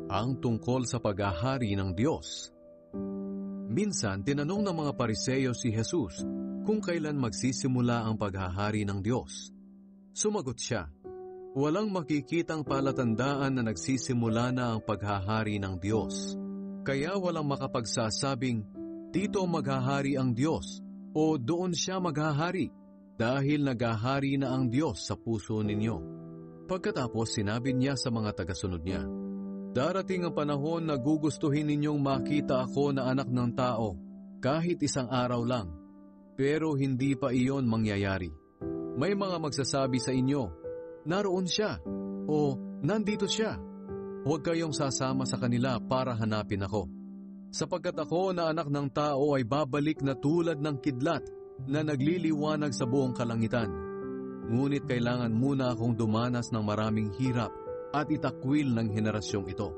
ang tungkol sa paghahari ng Diyos. Minsan, tinanong ng mga Pariseo si Jesus kung kailan magsisimula ang paghahari ng Diyos. Sumagot siya, "Walang makikitang palatandaan na nagsisimula na ang paghahari ng Diyos. Kaya walang makapagsasabing, dito maghahari ang Diyos o doon siya maghahari, dahil naghahari na ang Diyos sa puso ninyo." Pagkatapos sinabi niya sa mga tagasunod niya, "Darating ang panahon na gugustuhin ninyong makita ako na anak ng tao, kahit isang araw lang, pero hindi pa iyon mangyayari. May mga magsasabi sa inyo, naroon siya, o nandito siya. Huwag kayong sasama sa kanila para hanapin ako. Sapagkat ako na anak ng tao ay babalik na tulad ng kidlat na nagliliwanag sa buong kalangitan. Ngunit kailangan muna akong dumanas ng maraming hirap at itakwil ng henerasyong ito."